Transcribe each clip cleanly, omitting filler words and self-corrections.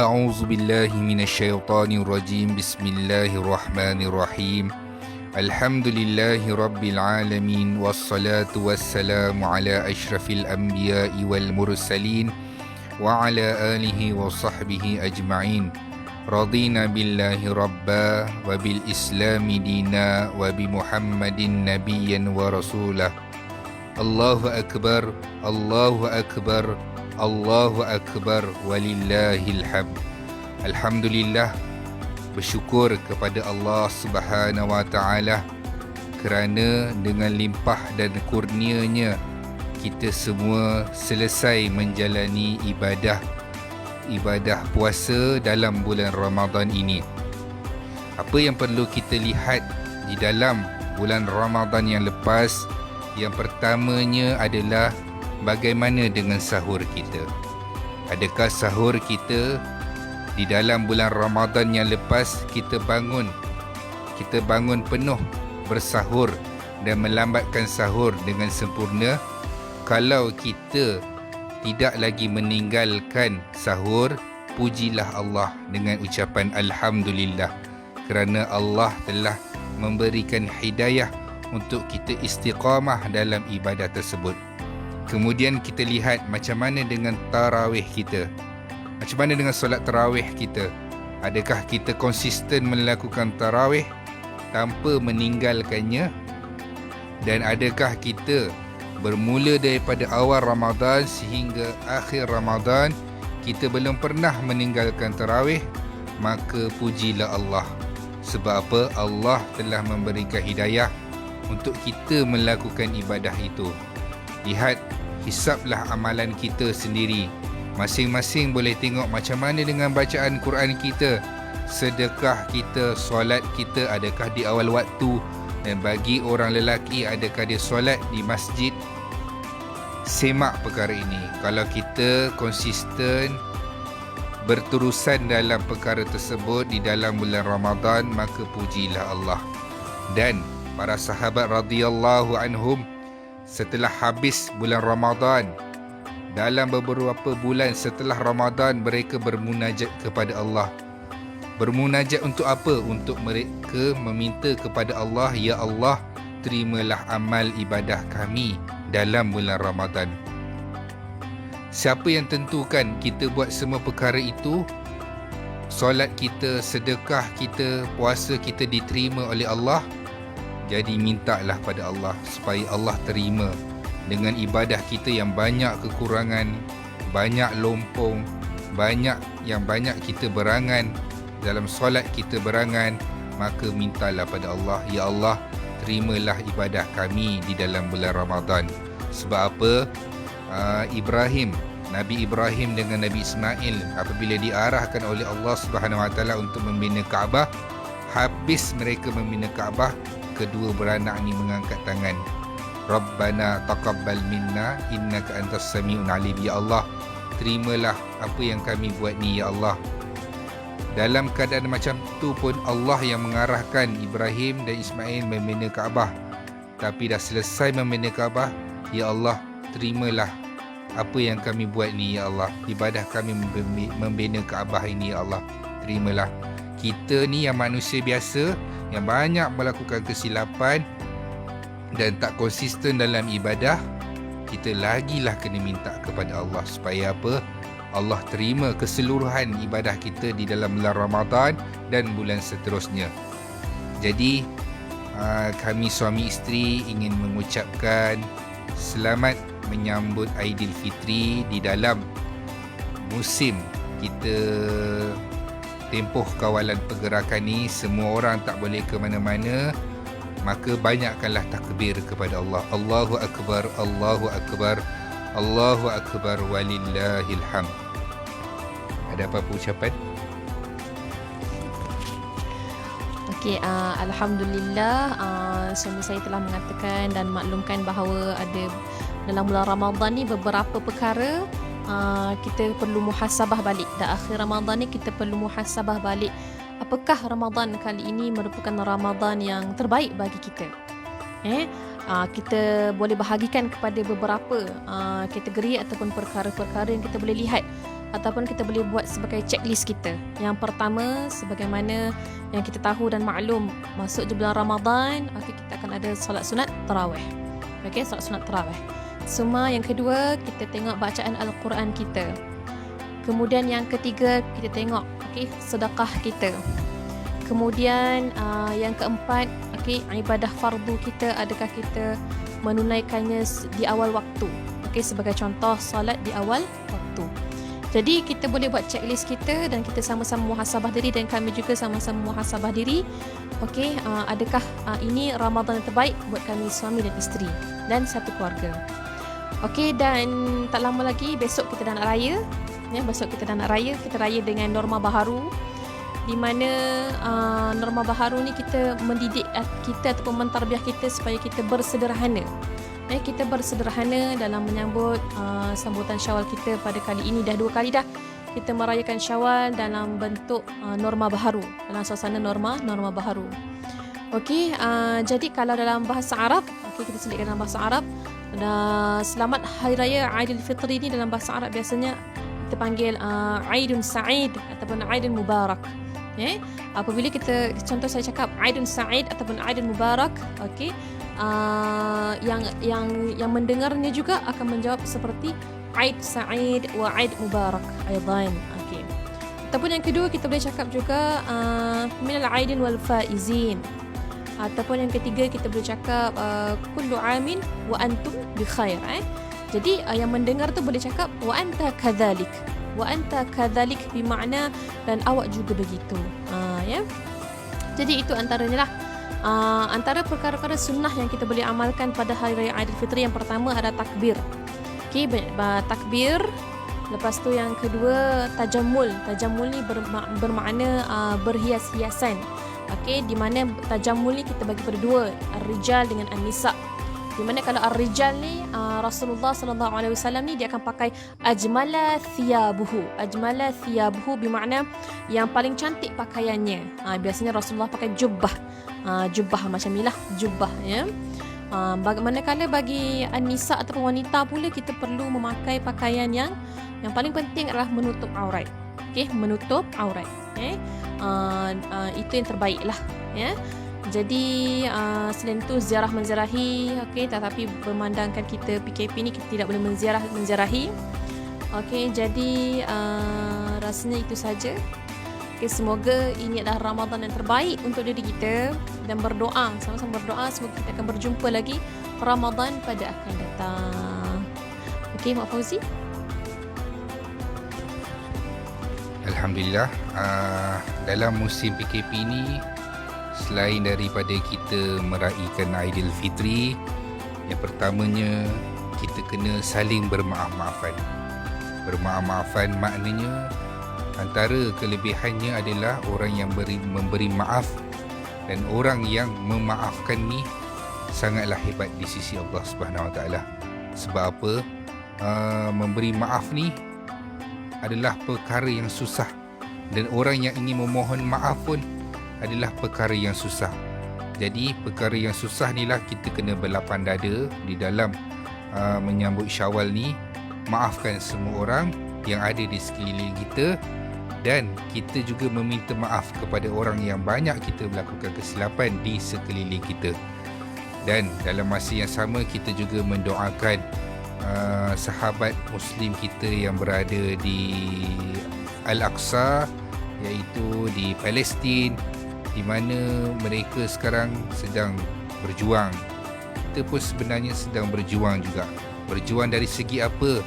أعوذ بالله من الشيطان الرجيم بسم الله الرحمن الرحيم الحمد لله رب العالمين والصلاة والسلام على أشرف الأنبياء والمرسلين وعلى آله وصحبه أجمعين رضينا بالله ربا وبالإسلام دينا وبمحمد نبيا ورسولا الله أكبر الله أكبر Allahu Akbar walillahil hamd. Alhamdulillah, bersyukur kepada Allah Subhanahu wa taala kerana dengan limpah dan kurnianya kita semua selesai menjalani ibadah puasa dalam bulan Ramadan ini. Apa yang perlu kita lihat di dalam bulan Ramadan yang lepas? Yang pertamanya adalah bagaimana dengan sahur kita? Adakah sahur kita di dalam bulan Ramadan yang lepas kita bangun penuh bersahur dan melambatkan sahur dengan sempurna? Kalau kita tidak lagi meninggalkan sahur, pujilah Allah dengan ucapan Alhamdulillah, kerana Allah telah memberikan hidayah untuk kita istiqamah dalam ibadah tersebut. Kemudian kita lihat macam mana dengan tarawih kita. Macam mana dengan solat tarawih kita? Adakah kita konsisten melakukan tarawih tanpa meninggalkannya? Dan adakah kita bermula daripada awal Ramadan sehingga akhir Ramadan kita belum pernah meninggalkan tarawih? Maka pujilah Allah. Sebab apa? Allah telah memberikan hidayah untuk kita melakukan ibadah itu. Lihat, hisaplah amalan kita sendiri. Masing-masing boleh tengok macam mana dengan bacaan Quran kita, sedekah kita, solat kita adakah di awal waktu, dan bagi orang lelaki adakah dia solat di masjid. Semak perkara ini. Kalau kita konsisten berterusan dalam perkara tersebut di dalam bulan Ramadan, maka pujilah Allah. Dan para sahabat radhiyallahu anhum, setelah habis bulan Ramadan, dalam beberapa bulan setelah Ramadan, mereka bermunajat kepada Allah. Bermunajat untuk apa? Untuk mereka meminta kepada Allah, Ya Allah, terimalah amal ibadah kami dalam bulan Ramadan. Siapa yang tentukan kita buat semua perkara itu? Solat kita, sedekah kita, puasa kita diterima oleh Allah. Jadi mintalah pada Allah supaya Allah terima dengan ibadah kita yang banyak kekurangan, banyak lompong, banyak kita berangan, dalam solat kita berangan. Maka mintalah pada Allah, Ya Allah, terimalah ibadah kami di dalam bulan Ramadan. Sebab apa? Nabi Ibrahim dengan Nabi Ismail apabila diarahkan oleh Allah Subhanahu wa taala untuk membina Kaabah, habis mereka membina Kaabah, kedua beranak ni mengangkat tangan, Rabbana taqabbal minna innaka antas sami'un alim. Ya Allah, terimalah apa yang kami buat ni, Ya Allah. Dalam keadaan macam tu pun Allah yang mengarahkan Ibrahim dan Ismail membina Kaabah. Tapi dah selesai membina Kaabah, Ya Allah, terimalah apa yang kami buat ni, Ya Allah. Ibadah kami membina Kaabah ini, Ya Allah, terimalah. Kita ni yang manusia biasa, yang banyak melakukan kesilapan dan tak konsisten dalam ibadah, kita lagilah kena minta kepada Allah supaya apa? Allah terima keseluruhan ibadah kita di dalam bulan Ramadan dan bulan seterusnya. Jadi kami suami isteri ingin mengucapkan selamat menyambut Aidilfitri di dalam musim kita tempoh kawalan pergerakan ni. Semua orang tak boleh ke mana-mana, maka banyakkanlah takbir kepada Allah. Allahu Akbar, Allahu Akbar, Allahu Akbar walillahil hamd. Ada apa-apa ucapan? Okey, Alhamdulillah, suami saya telah mengatakan dan maklumkan bahawa ada dalam bulan Ramadan ni beberapa perkara kita perlu muhasabah balik. Dan akhir Ramadan ni kita perlu muhasabah balik. Apakah Ramadan kali ini merupakan Ramadan yang terbaik bagi kita? Kita boleh bahagikan kepada beberapa kategori ataupun perkara-perkara yang kita boleh lihat. ataupun kita boleh buat sebagai checklist kita. Yang pertama, sebagaimana yang kita tahu dan maklum, masuk di bulan Ramadan, okey, kita akan ada solat sunat tarawih. Okey, solat sunat tarawih. Semua yang kedua, kita tengok bacaan Al-Quran kita. Kemudian yang ketiga, kita tengok okey, sedekah kita. Kemudian yang keempat, okey, ibadah fardu kita, adakah kita menunaikannya di awal waktu. Okey, sebagai contoh solat di awal waktu. Jadi kita boleh buat checklist kita dan kita sama-sama muhasabah diri, dan kami juga sama-sama muhasabah diri. Okey, adakah ini Ramadan yang terbaik buat kami suami dan isteri dan satu keluarga. Okey, dan tak lama lagi besok kita dah nak raya. Ya, besok kita dah nak raya. Kita raya dengan norma baharu, di mana norma baharu ni kita mendidik kita ataupun mentarbiah kita supaya kita bersederhana. Kita bersederhana dalam menyambut sambutan Syawal kita pada kali ini. Dah 2 kali dah kita merayakan Syawal dalam bentuk norma baharu, dalam suasana norma baharu. Okey, jadi kalau dalam bahasa Arab, okey, kita selitkan dalam bahasa Arab, selamat Hari Raya Aidilfitri ni dalam bahasa Arab biasanya kita panggil Aidun Sa'id ataupun Aidun Mubarak. Apabila kita, contoh saya cakap Aidun Sa'id ataupun Aidun Mubarak, okey, yang mendengarnya juga akan menjawab seperti Aid Sa'id wa Aid Mubarak aidan. Okey. Ataupun yang kedua, kita boleh cakap juga minal aidin wal faizin. Ataupun yang ketiga, kita boleh cakap kullu amin wa antum bi khair. Jadi yang mendengar tu boleh cakap wa anta kadzalik. Wa anta kadzalik bermakna dan awak juga begitu. Ya. Jadi itu antaranya lah. Antara perkara-perkara sunnah yang kita boleh amalkan pada Hari Raya Aidilfitri, yang pertama ada takbir. Okey, takbir. Lepas tu yang kedua tajammul. Tajammul ni bermakna berhias-hiasan. Okey, di mana tajammul ni kita bagi pada dua, ar-rijal dengan an-nisa. Di mana kalau ar-rijal ni Rasulullah sallallahu alaihi wasallam ni dia akan pakai ajmala thiyabuhu. Ajmala thiyabuhu bermakna yang paling cantik pakaiannya. Biasanya Rasulullah pakai jubbah. Jubbah macam inilah, jubbah ya. Manakala bagi an-nisa ataupun wanita pula, kita perlu memakai pakaian yang paling penting adalah menutup aurat. Okey, menutup aurat. Itu yang terbaik lah ya. Jadi selain itu ziarah menziarahi, okey, tetapi memandangkan kita PKP ni kita tidak boleh menziarahi. Okey, jadi rasanya itu saja. Okay, semoga ini adalah Ramadan yang terbaik untuk diri kita, dan berdoa, sama-sama berdoa semoga kita akan berjumpa lagi Ramadan pada akan datang. Okey, Mak Fauzi. Alhamdulillah, dalam musim PKP ini, selain daripada kita meraihkan Aidilfitri, yang pertamanya kita kena saling bermaaf-maafan. Bermaaf-maafan maknanya antara kelebihannya adalah orang yang memberi maaf, dan orang yang memaafkan ni sangatlah hebat di sisi Allah Subhanahu Wa Taala. Sebab apa? Memberi maaf ni adalah perkara yang susah, dan orang yang ingin memohon maaf pun adalah perkara yang susah. Jadi perkara yang susah ni lah kita kena berlapang dada di dalam menyambut Syawal ni. Maafkan semua orang yang ada di sekeliling kita, dan kita juga meminta maaf kepada orang yang banyak kita melakukan kesilapan di sekeliling kita. Dan dalam masa yang sama, kita juga mendoakan sahabat Muslim kita yang berada di Al-Aqsa, iaitu di Palestin, di mana mereka sekarang sedang berjuang. Kita pun sebenarnya sedang berjuang juga. Berjuang dari segi apa?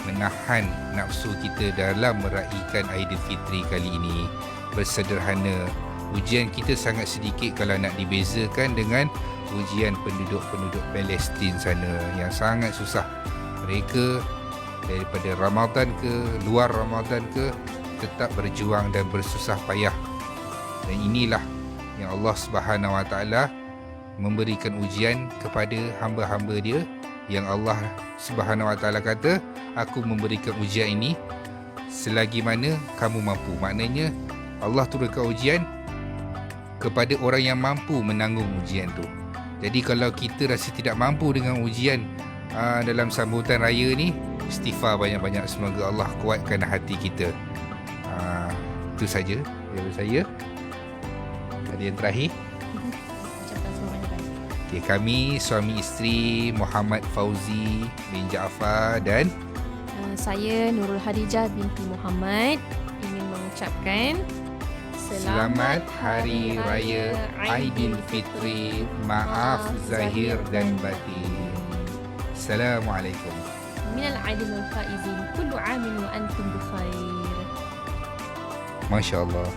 Menahan nafsu kita dalam meraihkan Aidilfitri kali ini. Bersederhana. Ujian kita sangat sedikit kalau nak dibezakan dengan ujian penduduk-penduduk Palestin sana yang sangat susah. Mereka daripada Ramadan ke luar Ramadan ke tetap berjuang dan bersusah payah. Dan inilah yang Allah Subhanahu Wa Taala memberikan ujian kepada hamba-hamba Dia, yang Allah Subhanahu Wa Taala kata, aku memberikan ujian ini selagi mana kamu mampu. Maknanya Allah turunkan ujian kepada orang yang mampu menanggung ujian tu. Jadi kalau kita rasa tidak mampu dengan ujian dalam sambutan raya ni, istighfar banyak-banyak. Semoga Allah kuatkan hati kita. Itu saja dari saya. Ada yang terakhir? Ucapkan selamat hari raya. Okay, kami suami isteri Muhammad Fauzi bin Jaafar dan Saya Nurul Hadijah binti Muhammad ingin mengucapkan Selamat Hari Raya Aidilfitri. Maaf zahir dan batin. Assalamualaikum. Minal aidin wal faizin. Kullu amin wa antum bi khair. Masya Allah.